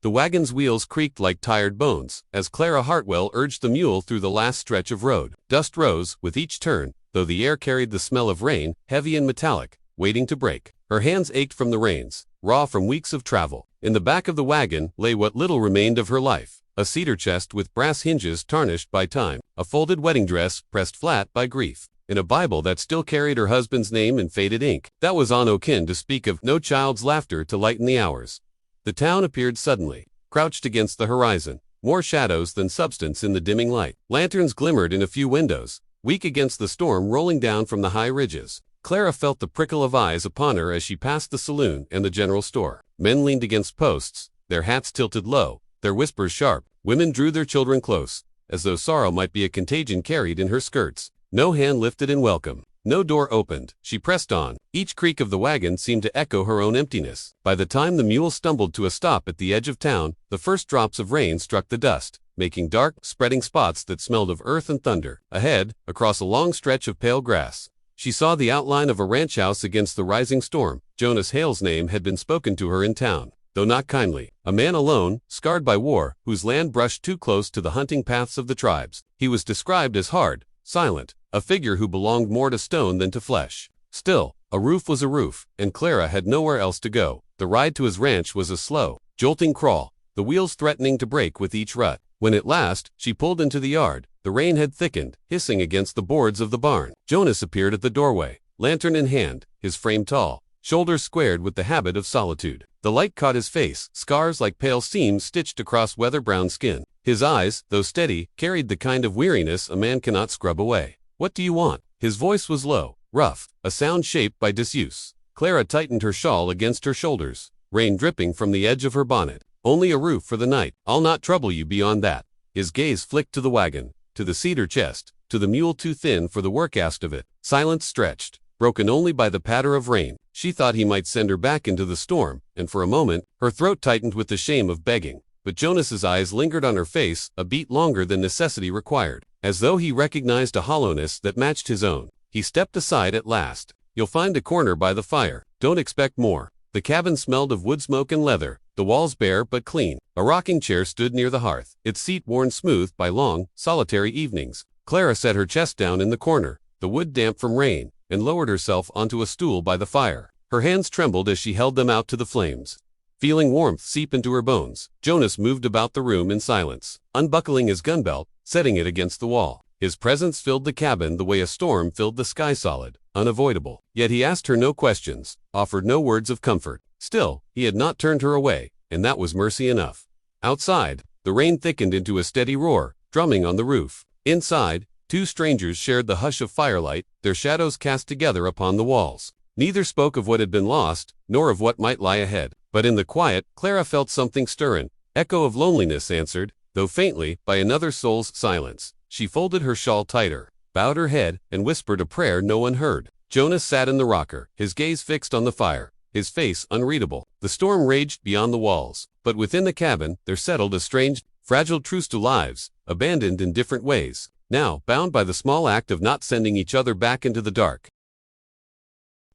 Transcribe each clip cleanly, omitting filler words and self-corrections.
The wagon's wheels creaked like tired bones, as Clara Hartwell urged the mule through the last stretch of road. Dust rose with each turn, though the air carried the smell of rain, heavy and metallic, waiting to break. Her hands ached from the reins, raw from weeks of travel. In the back of the wagon lay what little remained of her life: a cedar chest with brass hinges tarnished by time, a folded wedding dress pressed flat by grief, and a Bible that still carried her husband's name in faded ink. That was kin to speak of, no child's laughter to lighten the hours. The town appeared suddenly, crouched against the horizon, more shadows than substance in the dimming light. Lanterns glimmered in a few windows, weak against the storm rolling down from the high ridges. Clara felt the prickle of eyes upon her as she passed the saloon and the general store. Men leaned against posts, their hats tilted low, their whispers sharp. Women drew their children close, as though sorrow might be a contagion carried in her skirts. No hand lifted in welcome. No door opened. She pressed on. Each creak of the wagon seemed to echo her own emptiness. By the time the mule stumbled to a stop at the edge of town, the first drops of rain struck the dust, making dark, spreading spots that smelled of earth and thunder. Ahead, across a long stretch of pale grass, she saw the outline of a ranch house against the rising storm. Jonas Hale's name had been spoken to her in town, though not kindly. A man alone, scarred by war, whose land brushed too close to the hunting paths of the tribes. He was described as hard, silent, a figure who belonged more to stone than to flesh. Still, a roof was a roof, and Clara had nowhere else to go. The ride to his ranch was a slow, jolting crawl, the wheels threatening to break with each rut. When at last she pulled into the yard, the rain had thickened, hissing against the boards of the barn. Jonas appeared at the doorway, lantern in hand, his frame tall, shoulders squared with the habit of solitude. The light caught his face, scars like pale seams stitched across weather-brown skin. His eyes, though steady, carried the kind of weariness a man cannot scrub away. "What do you want?" His voice was low, rough, a sound shaped by disuse. Clara tightened her shawl against her shoulders, rain dripping from the edge of her bonnet. "Only a roof for the night. I'll not trouble you beyond that." His gaze flicked to the wagon, to the cedar chest, to the mule too thin for the work asked of it. Silence stretched, broken only by the patter of rain. She thought he might send her back into the storm, and for a moment, her throat tightened with the shame of begging. But Jonas's eyes lingered on her face a beat longer than necessity required, as though he recognized a hollowness that matched his own. He stepped aside at last. "You'll find a corner by the fire. Don't expect more." The cabin smelled of wood smoke and leather, the walls bare but clean. A rocking chair stood near the hearth, its seat worn smooth by long, solitary evenings. Clara set her chest down in the corner, the wood damp from rain, and lowered herself onto a stool by the fire. Her hands trembled as she held them out to the flames. Feeling warmth seep into her bones, Jonas moved about the room in silence, unbuckling his gun belt, setting it against the wall. His presence filled the cabin the way a storm filled the sky, solid, unavoidable. Yet he asked her no questions, offered no words of comfort. Still, he had not turned her away, and that was mercy enough. Outside, the rain thickened into a steady roar, drumming on the roof. Inside, two strangers shared the hush of firelight, their shadows cast together upon the walls. Neither spoke of what had been lost, nor of what might lie ahead. But in the quiet, Clara felt something stirring. Echo of loneliness answered, though faintly, by another soul's silence. She folded her shawl tighter, bowed her head, and whispered a prayer no one heard. Jonas sat in the rocker, his gaze fixed on the fire, his face unreadable. The storm raged beyond the walls, but within the cabin there settled a strange, fragile truce to lives, abandoned in different ways, now bound by the small act of not sending each other back into the dark.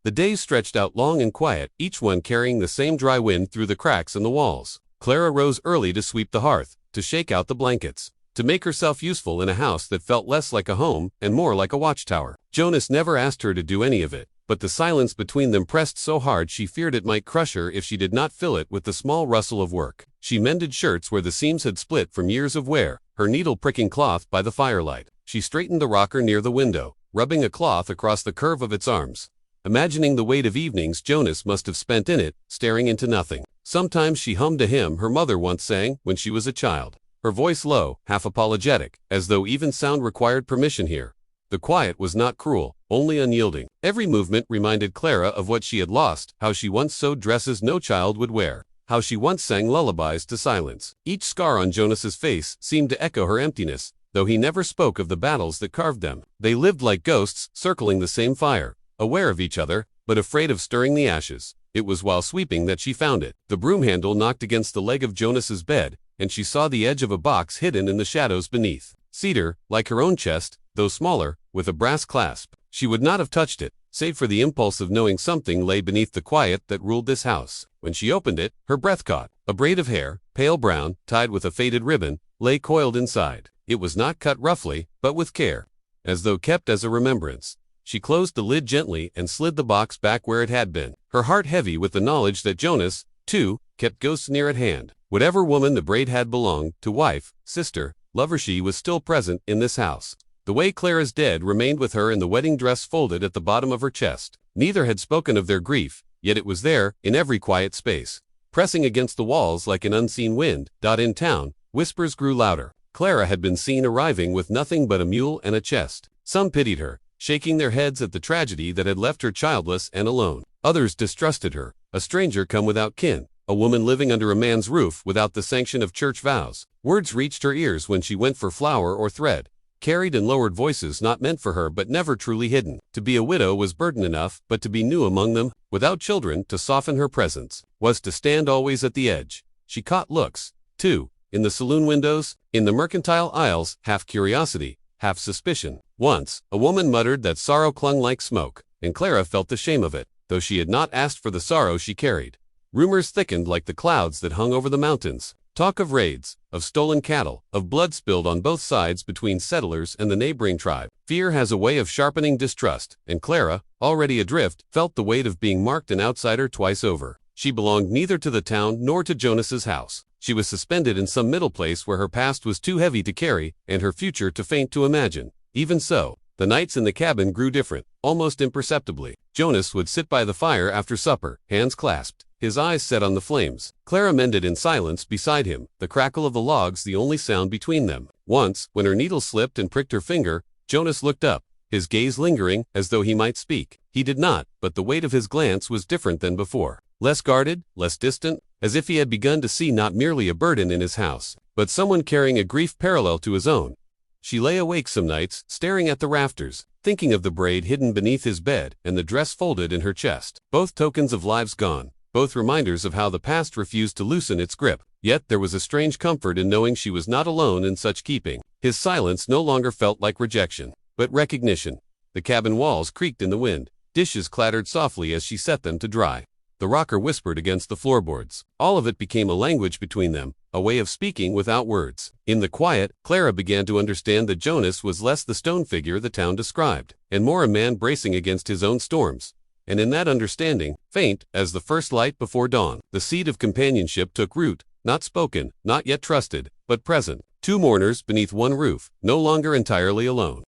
The days stretched out long and quiet, each one carrying the same dry wind through the cracks in the walls. Clara rose early to sweep the hearth, to shake out the blankets, to make herself useful in a house that felt less like a home and more like a watchtower. Jonas never asked her to do any of it, but the silence between them pressed so hard she feared it might crush her if she did not fill it with the small rustle of work. She mended shirts where the seams had split from years of wear, her needle pricking cloth by the firelight. She straightened the rocker near the window, rubbing a cloth across the curve of its arms, imagining the weight of evenings Jonas must have spent in it, staring into nothing. Sometimes she hummed a hymn her mother once sang when she was a child, her voice low, half apologetic, as though even sound required permission here. The quiet was not cruel, only unyielding. Every movement reminded Clara of what she had lost, how she once sewed dresses no child would wear, how she once sang lullabies to silence. Each scar on Jonas's face seemed to echo her emptiness, though he never spoke of the battles that carved them. They lived like ghosts, circling the same fire, aware of each other, but afraid of stirring the ashes. It was while sweeping that she found it. The broom handle knocked against the leg of Jonas's bed, and she saw the edge of a box hidden in the shadows beneath. Cedar, like her own chest, though smaller, with a brass clasp. She would not have touched it, save for the impulse of knowing something lay beneath the quiet that ruled this house. When she opened it, her breath caught. A braid of hair, pale brown, tied with a faded ribbon, lay coiled inside. It was not cut roughly, but with care, as though kept as a remembrance. She closed the lid gently and slid the box back where it had been, her heart heavy with the knowledge that Jonas, too, kept ghosts near at hand. Whatever woman the braid had belonged to, wife, sister, lover, she was still present in this house. The way Clara's dead remained with her in the wedding dress folded at the bottom of her chest. Neither had spoken of their grief, yet it was there, in every quiet space, pressing against the walls like an unseen wind. In town, whispers grew louder. Clara had been seen arriving with nothing but a mule and a chest. Some pitied her, shaking their heads at the tragedy that had left her childless and alone. Others distrusted her, a stranger come without kin, a woman living under a man's roof without the sanction of church vows. Words reached her ears when she went for flour or thread, carried in lowered voices not meant for her but never truly hidden. To be a widow was burden enough, but to be new among them, without children to soften her presence, was to stand always at the edge. She caught looks, too, in the saloon windows, in the mercantile aisles, half curiosity, half suspicion. Once, a woman muttered that sorrow clung like smoke, and Clara felt the shame of it, though she had not asked for the sorrow she carried. Rumors thickened like the clouds that hung over the mountains. Talk of raids, of stolen cattle, of blood spilled on both sides between settlers and the neighboring tribe. Fear has a way of sharpening distrust, and Clara, already adrift, felt the weight of being marked an outsider twice over. She belonged neither to the town nor to Jonas's house. She was suspended in some middle place where her past was too heavy to carry, and her future too faint to imagine. Even so, the nights in the cabin grew different, almost imperceptibly. Jonas would sit by the fire after supper, hands clasped, his eyes set on the flames. Clara mended in silence beside him, the crackle of the logs the only sound between them. Once, when her needle slipped and pricked her finger, Jonas looked up, his gaze lingering, as though he might speak. He did not, but the weight of his glance was different than before. Less guarded, less distant, as if he had begun to see not merely a burden in his house, but someone carrying a grief parallel to his own. She lay awake some nights, staring at the rafters, thinking of the braid hidden beneath his bed and the dress folded in her chest. Both tokens of lives gone, both reminders of how the past refused to loosen its grip. Yet there was a strange comfort in knowing she was not alone in such keeping. His silence no longer felt like rejection, but recognition. The cabin walls creaked in the wind. Dishes clattered softly as she set them to dry. The rocker whispered against the floorboards. All of it became a language between them, a way of speaking without words. In the quiet, Clara began to understand that Jonas was less the stone figure the town described, and more a man bracing against his own storms. And in that understanding, faint as the first light before dawn, the seed of companionship took root, not spoken, not yet trusted, but present. Two mourners beneath one roof, no longer entirely alone.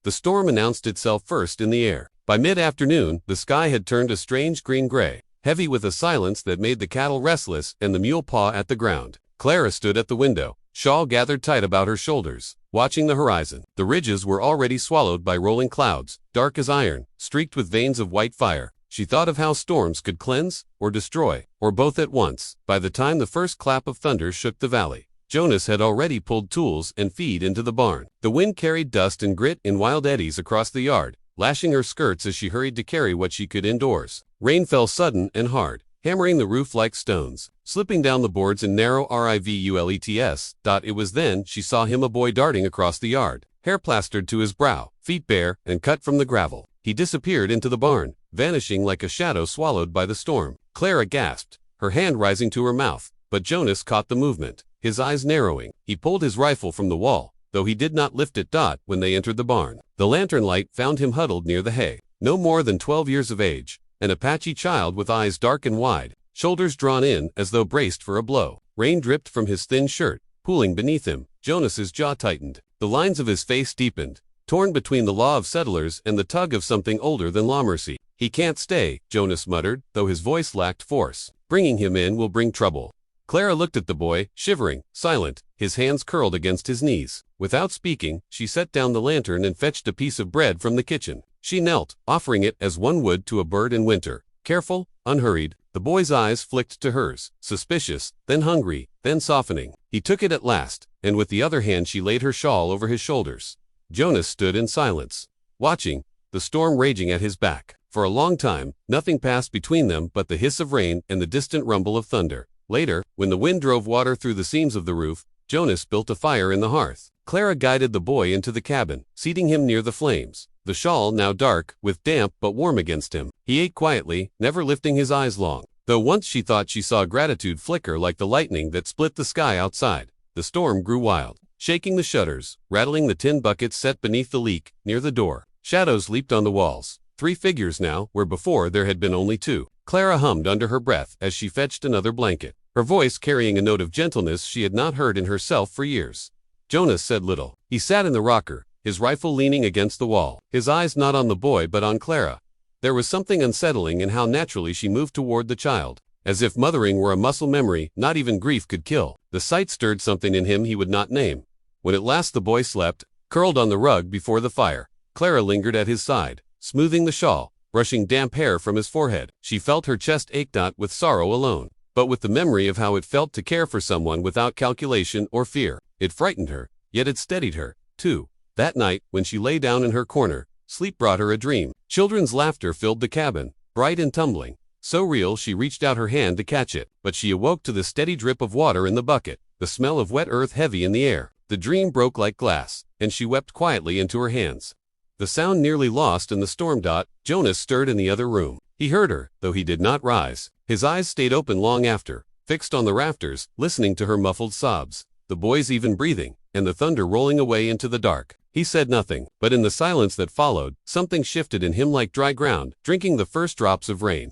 The storm announced itself first in the air. By mid-afternoon, the sky had turned a strange green-gray, heavy with a silence that made the cattle restless and the mule paw at the ground. Clara stood at the window, shawl gathered tight about her shoulders, watching the horizon. The ridges were already swallowed by rolling clouds, dark as iron, streaked with veins of white fire. She thought of how storms could cleanse, or destroy, or both at once. By the time the first clap of thunder shook the valley, Jonas had already pulled tools and feed into the barn. The wind carried dust and grit in wild eddies across the yard, lashing her skirts as she hurried to carry what she could indoors. Rain fell sudden and hard, hammering the roof like stones, slipping down the boards in narrow rivulets. It was then she saw him, a boy darting across the yard, hair plastered to his brow, feet bare and cut from the gravel. He disappeared into the barn, vanishing like a shadow swallowed by the storm. Clara gasped, her hand rising to her mouth, but Jonas caught the movement, his eyes narrowing. He pulled his rifle from the wall, though he did not lift it. When they entered the barn, the lantern light found him huddled near the hay, no more than 12 years of age, an Apache child with eyes dark and wide, shoulders drawn in as though braced for a blow. Rain dripped from his thin shirt, pooling beneath him. Jonas's jaw tightened. The lines of his face deepened, torn between the law of settlers and the tug of something older than lawmercy. He can't stay, Jonas muttered, though his voice lacked force. Bringing him in will bring trouble. Clara looked at the boy, shivering, silent, his hands curled against his knees. Without speaking, she set down the lantern and fetched a piece of bread from the kitchen. She knelt, offering it as one would to a bird in winter. Careful, unhurried, the boy's eyes flicked to hers, suspicious, then hungry, then softening. He took it at last, and with the other hand she laid her shawl over his shoulders. Jonas stood in silence, watching, the storm raging at his back. For a long time, nothing passed between them but the hiss of rain and the distant rumble of thunder. Later, when the wind drove water through the seams of the roof, Jonas built a fire in the hearth. Clara guided the boy into the cabin, seating him near the flames, the shawl now dark, with damp but warm against him. He ate quietly, never lifting his eyes long, though once she thought she saw gratitude flicker like the lightning that split the sky outside. The storm grew wild, shaking the shutters, rattling the tin buckets set beneath the leak, near the door. Shadows leaped on the walls. 3 figures now, where before there had been only 2. Clara hummed under her breath as she fetched another blanket, her voice carrying a note of gentleness she had not heard in herself for years. Jonas said little. He sat in the rocker, his rifle leaning against the wall, his eyes not on the boy but on Clara. There was something unsettling in how naturally she moved toward the child, as if mothering were a muscle memory not even grief could kill. The sight stirred something in him he would not name. When at last the boy slept, curled on the rug before the fire, Clara lingered at his side, smoothing the shawl, brushing damp hair from his forehead. She felt her chest ache not with sorrow alone, but with the memory of how it felt to care for someone without calculation or fear. It frightened her, yet it steadied her, too. That night, when she lay down in her corner, sleep brought her a dream. Children's laughter filled the cabin, bright and tumbling. So real she reached out her hand to catch it, but she awoke to the steady drip of water in the bucket, the smell of wet earth heavy in the air. The dream broke like glass, and she wept quietly into her hands. The sound nearly lost in the storm. Jonas stirred in the other room. He heard her, though he did not rise. His eyes stayed open long after, fixed on the rafters, listening to her muffled sobs, the boy's even breathing, and the thunder rolling away into the dark. He said nothing, but in the silence that followed, something shifted in him like dry ground, drinking the first drops of rain.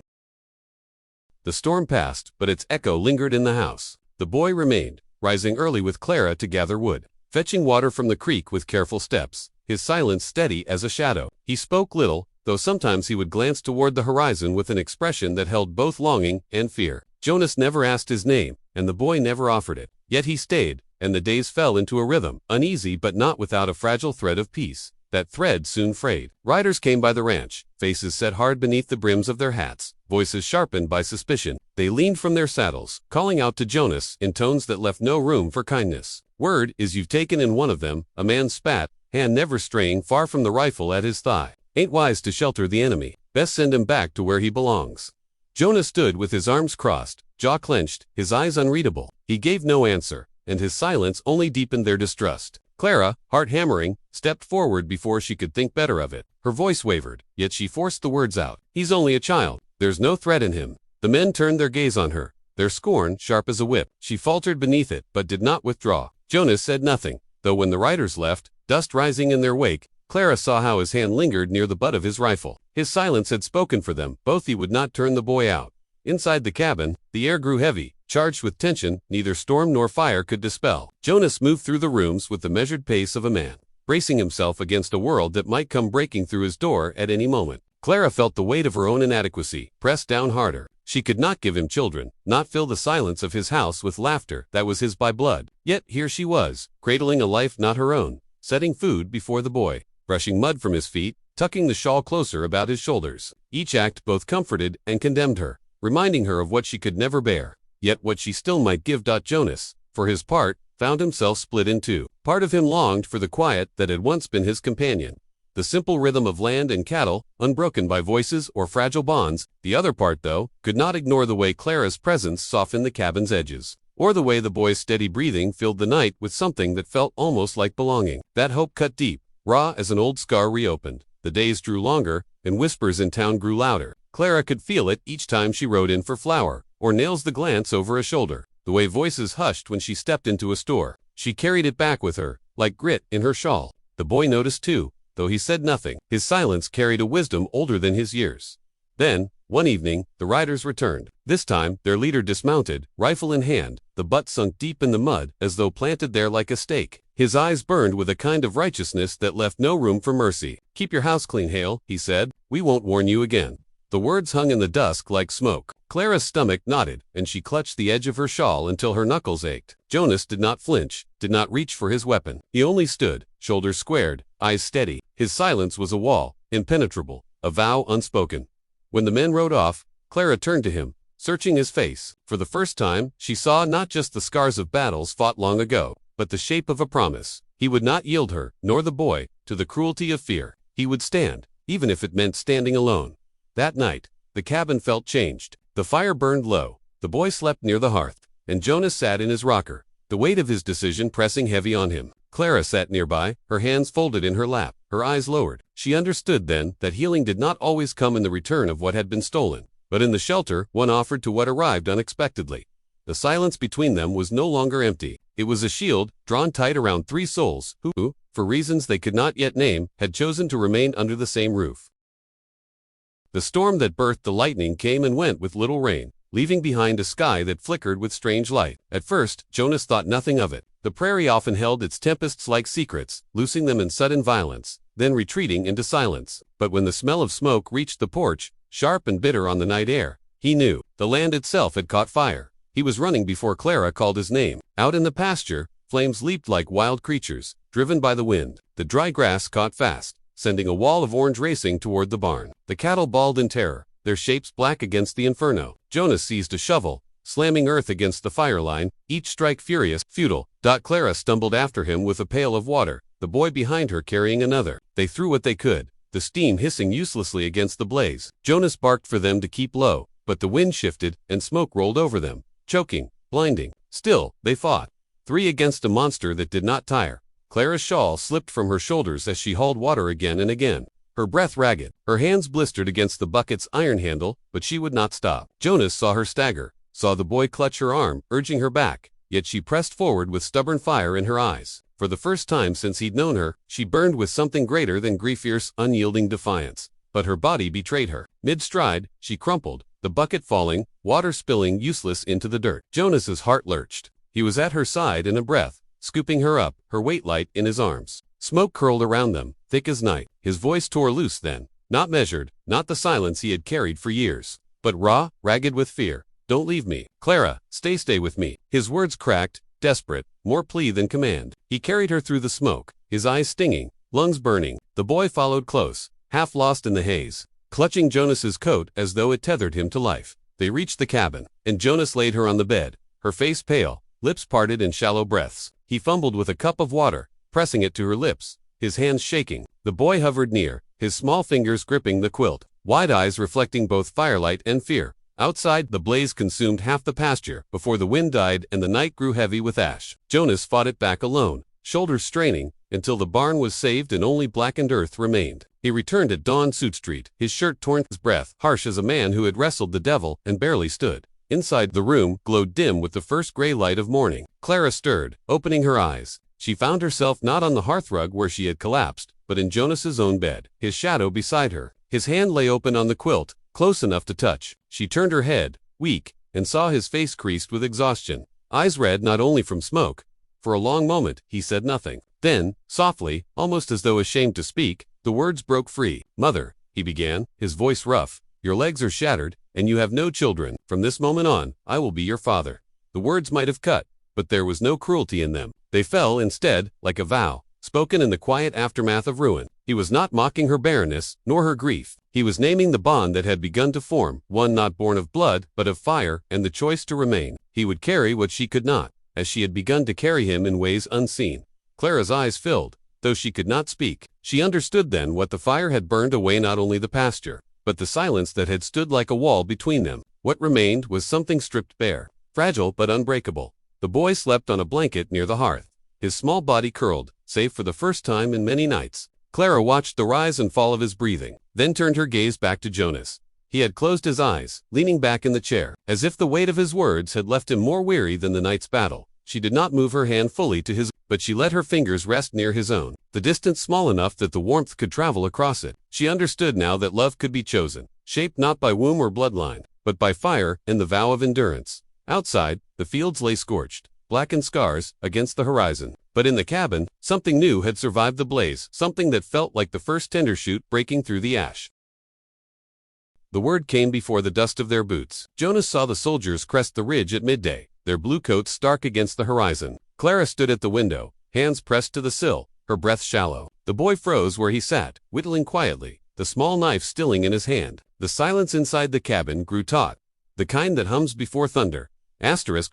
The storm passed, but its echo lingered in the house. The boy remained, rising early with Clara to gather wood, fetching water from the creek with careful steps, his silence steady as a shadow. He spoke little, though sometimes he would glance toward the horizon with an expression that held both longing and fear. Jonas never asked his name, and the boy never offered it. Yet he stayed, and the days fell into a rhythm, uneasy but not without a fragile thread of peace. That thread soon frayed. Riders came by the ranch, faces set hard beneath the brims of their hats, voices sharpened by suspicion. They leaned from their saddles, calling out to Jonas in tones that left no room for kindness. "Word is you've taken in one of them," a man spat, hand never straying far from the rifle at his thigh. "Ain't wise to shelter the enemy. Best send him back to where he belongs." Jonas stood with his arms crossed, jaw clenched, his eyes unreadable. He gave no answer, and his silence only deepened their distrust. Clara, heart hammering, stepped forward before she could think better of it. Her voice wavered, yet she forced the words out. "He's only a child. There's no threat in him." The men turned their gaze on her, their scorn sharp as a whip. She faltered beneath it, but did not withdraw. Jonas said nothing, though when the riders left, dust rising in their wake, Clara saw how his hand lingered near the butt of his rifle. His silence had spoken for them. Both he would not turn the boy out. Inside the cabin, the air grew heavy, charged with tension neither storm nor fire could dispel. Jonas moved through the rooms with the measured pace of a man, bracing himself against a world that might come breaking through his door at any moment. Clara felt the weight of her own inadequacy, pressed down harder. She could not give him children, not fill the silence of his house with laughter that was his by blood. Yet here she was, cradling a life not her own, setting food before the boy, brushing mud from his feet, tucking the shawl closer about his shoulders. Each act both comforted and condemned her, reminding her of what she could never bear, yet what she still might give. Jonas, for his part, found himself split in two. Part of him longed for the quiet that had once been his companion, the simple rhythm of land and cattle, unbroken by voices or fragile bonds. The other part, though, could not ignore the way Clara's presence softened the cabin's edges, or the way the boy's steady breathing filled the night with something that felt almost like belonging. That hope cut deep, raw as an old scar reopened. The days drew longer, and whispers in town grew louder. Clara could feel it each time she rode in for flour, or nails the glance over a shoulder, the way voices hushed when she stepped into a store. She carried it back with her, like grit in her shawl. The boy noticed too, though he said nothing. His silence carried a wisdom older than his years. Then, one evening, the riders returned. This time, their leader dismounted, rifle in hand, the butt sunk deep in the mud as though planted there like a stake. His eyes burned with a kind of righteousness that left no room for mercy. "Keep your house clean, Hale," he said. "We won't warn you again." The words hung in the dusk like smoke. Clara's stomach knotted, and she clutched the edge of her shawl until her knuckles ached. Jonas did not flinch, did not reach for his weapon. He only stood, shoulders squared, eyes steady. His silence was a wall, impenetrable, a vow unspoken. When the men rode off, Clara turned to him, searching his face. For the first time, she saw not just the scars of battles fought long ago, but the shape of a promise. He would not yield her, nor the boy, to the cruelty of fear. He would stand, even if it meant standing alone. That night, the cabin felt changed. The fire burned low, the boy slept near the hearth, and Jonas sat in his rocker, the weight of his decision pressing heavy on him. Clara sat nearby, her hands folded in her lap, her eyes lowered. She understood then that healing did not always come in the return of what had been stolen, but in the shelter one offered to what arrived unexpectedly. The silence between them was no longer empty. It was a shield, drawn tight around three souls who, for reasons they could not yet name, had chosen to remain under the same roof. The storm that birthed the lightning came and went with little rain, leaving behind a sky that flickered with strange light. At first, Jonas thought nothing of it. The prairie often held its tempests like secrets, loosing them in sudden violence, then retreating into silence. But when the smell of smoke reached the porch, sharp and bitter on the night air, he knew the land itself had caught fire. He was running before Clara called his name. Out in the pasture, flames leaped like wild creatures, driven by the wind. The dry grass caught fast, sending a wall of orange racing toward the barn. The cattle bawled in terror, their shapes black against the inferno. Jonas seized a shovel, slamming earth against the fire line, each strike furious, futile. Clara stumbled after him with a pail of water, the boy behind her carrying another. They threw what they could, the steam hissing uselessly against the blaze. Jonas barked for them to keep low, but the wind shifted, and smoke rolled over them, choking, blinding. Still, they fought. 3 against a monster that did not tire. Clara's shawl slipped from her shoulders as she hauled water again and again, her breath ragged. Her hands blistered against the bucket's iron handle, but she would not stop. Jonas saw her stagger, saw the boy clutch her arm, urging her back, yet she pressed forward with stubborn fire in her eyes. For the first time since he'd known her, she burned with something greater than fierce, unyielding defiance. But her body betrayed her. Mid-stride, she crumpled, the bucket falling, water spilling useless into the dirt. Jonas's heart lurched. He was at her side in a breath, scooping her up, her weight light in his arms. Smoke curled around them, thick as night. His voice tore loose then, not measured, not the silence he had carried for years, but raw, ragged with fear. Don't leave me. Clara, stay with me. His words cracked, desperate, more plea than command. He carried her through the smoke, his eyes stinging, lungs burning. The boy followed close, half lost in the haze, clutching Jonas's coat as though it tethered him to life. They reached the cabin, and Jonas laid her on the bed, her face pale, lips parted in shallow breaths. He fumbled with a cup of water, pressing it to her lips, his hands shaking. The boy hovered near, his small fingers gripping the quilt, wide eyes reflecting both firelight and fear. Outside, the blaze consumed half the pasture before the wind died and the night grew heavy with ash. Jonas fought it back alone, shoulders straining, until the barn was saved and only blackened earth remained. He returned at dawn Suit Street, his shirt torn, his breath harsh as a man who had wrestled the devil and barely stood. Inside, the room glowed dim with the first gray light of morning. Clara stirred, opening her eyes. She found herself not on the hearthrug where she had collapsed, but in Jonas's own bed, his shadow beside her. His hand lay open on the quilt, close enough to touch. She turned her head, weak, and saw his face creased with exhaustion, eyes red not only from smoke. For a long moment, he said nothing. Then, softly, almost as though ashamed to speak, the words broke free. "Mother," he began, his voice rough, "your legs are shattered, and you have no children. From this moment on, I will be your father." The words might have cut, but there was no cruelty in them. They fell, instead, like a vow, spoken in the quiet aftermath of ruin. He was not mocking her barrenness, nor her grief. He was naming the bond that had begun to form, one not born of blood, but of fire, and the choice to remain. He would carry what she could not, as she had begun to carry him in ways unseen. Clara's eyes filled, though she could not speak. She understood then what the fire had burned away, not only the pasture, but the silence that had stood like a wall between them. What remained was something stripped bare, fragile but unbreakable. The boy slept on a blanket near the hearth, his small body curled, save for the first time in many nights. Clara watched the rise and fall of his breathing, then turned her gaze back to Jonas. He had closed his eyes, leaning back in the chair, as if the weight of his words had left him more weary than the night's battle. She did not move her hand fully to his, but she let her fingers rest near his own, the distance small enough that the warmth could travel across it. She understood now that love could be chosen, shaped not by womb or bloodline, but by fire and the vow of endurance. Outside, the fields lay scorched, blackened scars, against the horizon. But in the cabin, something new had survived the blaze, something that felt like the first tender shoot breaking through the ash. The word came before the dust of their boots. Jonas saw the soldiers crest the ridge at midday, their blue coats stark against the horizon. Clara stood at the window, hands pressed to the sill, her breath shallow. The boy froze where he sat, whittling quietly, the small knife stilling in his hand. The silence inside the cabin grew taut, the kind that hums before thunder.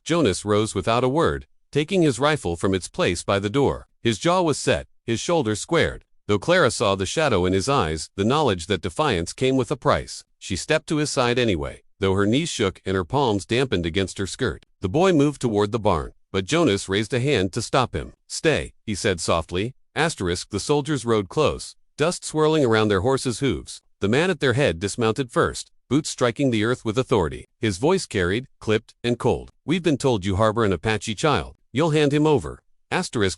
Jonas rose without a word, taking his rifle from its place by the door. His jaw was set, his shoulders squared. Though Clara saw the shadow in his eyes, the knowledge that defiance came with a price, she stepped to his side anyway, though her knees shook and her palms dampened against her skirt. The boy moved toward the barn, but Jonas raised a hand to stop him. "Stay," he said softly. The soldiers rode close, dust swirling around their horses' hooves. The man at their head dismounted first, boots striking the earth with authority. His voice carried, clipped, and cold. "We've been told you harbor an Apache child. You'll hand him over."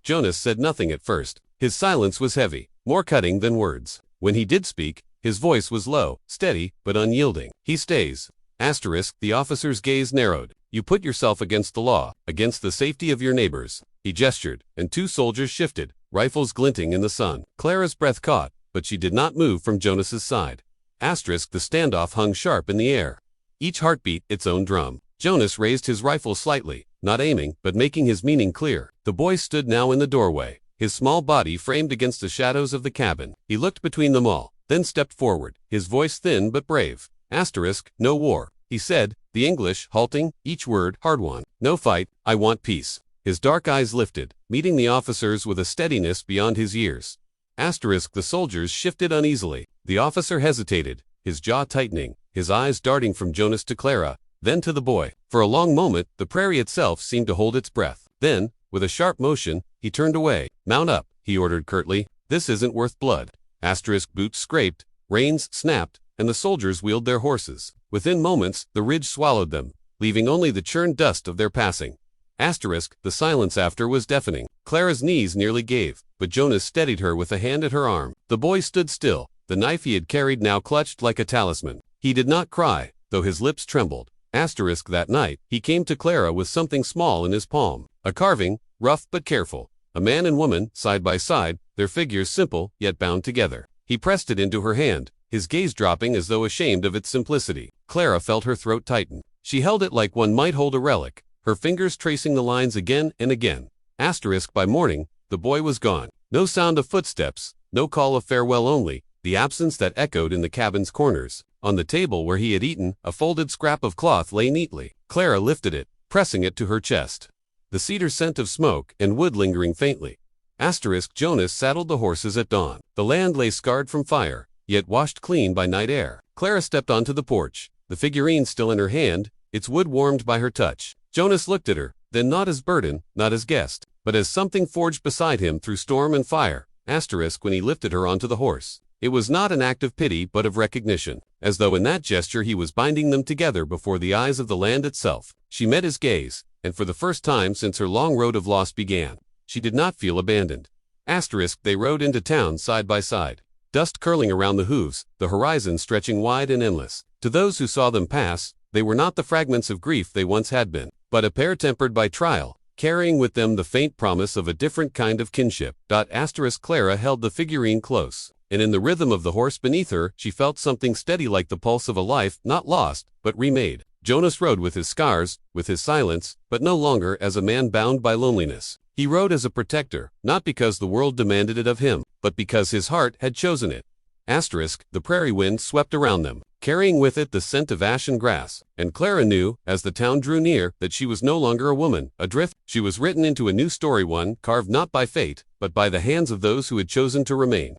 Jonas said nothing at first. His silence was heavy, more cutting than words. When he did speak, his voice was low, steady, but unyielding. "He stays." The officer's gaze narrowed. "You put yourself against the law, against the safety of your neighbors." He gestured, and two soldiers shifted, rifles glinting in the sun. Clara's breath caught, but she did not move from Jonas's side. The standoff hung sharp in the air. Each heartbeat its own drum. Jonas raised his rifle slightly, not aiming, but making his meaning clear. The boy stood now in the doorway, his small body framed against the shadows of the cabin. He looked between them all, then stepped forward, his voice thin but brave. "No war," he said, the English halting, each word hard-won. "No fight, I want peace." His dark eyes lifted, meeting the officer's with a steadiness beyond his years. The soldiers shifted uneasily. The officer hesitated, his jaw tightening, his eyes darting from Jonas to Clara, then to the boy. For a long moment, the prairie itself seemed to hold its breath. Then, with a sharp motion, he turned away. "Mount up," he ordered curtly. "This isn't worth blood." Boots scraped, reins snapped, and the soldiers wheeled their horses. Within moments, the ridge swallowed them, leaving only the churned dust of their passing. The silence after was deafening. Clara's knees nearly gave, but Jonas steadied her with a hand at her arm. The boy stood still, the knife he had carried now clutched like a talisman. He did not cry, though his lips trembled. That night, he came to Clara with something small in his palm. A carving, rough but careful. A man and woman, side by side, their figures simple, yet bound together. He pressed it into her hand, his gaze dropping as though ashamed of its simplicity. Clara felt her throat tighten. She held it like one might hold a relic, her fingers tracing the lines again and again. By morning, the boy was gone. No sound of footsteps, no call of farewell, only the absence that echoed in the cabin's corners. On the table where he had eaten, a folded scrap of cloth lay neatly. Clara lifted it, pressing it to her chest. The cedar scent of smoke and wood lingering faintly. Jonas saddled the horses at dawn. The land lay scarred from fire, yet washed clean by night air. Clara stepped onto the porch, the figurine still in her hand, its wood warmed by her touch. Jonas looked at her, then not as burden, not as guest, but as something forged beside him through storm and fire. When he lifted her onto the horse. It was not an act of pity but of recognition, as though in that gesture he was binding them together before the eyes of the land itself. She met his gaze, and for the first time since her long road of loss began, she did not feel abandoned. They rode into town side by side, dust curling around the hooves, the horizon stretching wide and endless. To those who saw them pass, they were not the fragments of grief they once had been, but a pair tempered by trial, carrying with them the faint promise of a different kind of kinship. Clara held the figurine close, and in the rhythm of the horse beneath her, she felt something steady like the pulse of a life not lost, but remade. Jonas rode with his scars, with his silence, but no longer as a man bound by loneliness. He rode as a protector, not because the world demanded it of him, but because his heart had chosen it. The prairie wind swept around them, carrying with it the scent of ash and grass, and Clara knew, as the town drew near, that she was no longer a woman, adrift. She was written into a new story, one carved not by fate, but by the hands of those who had chosen to remain.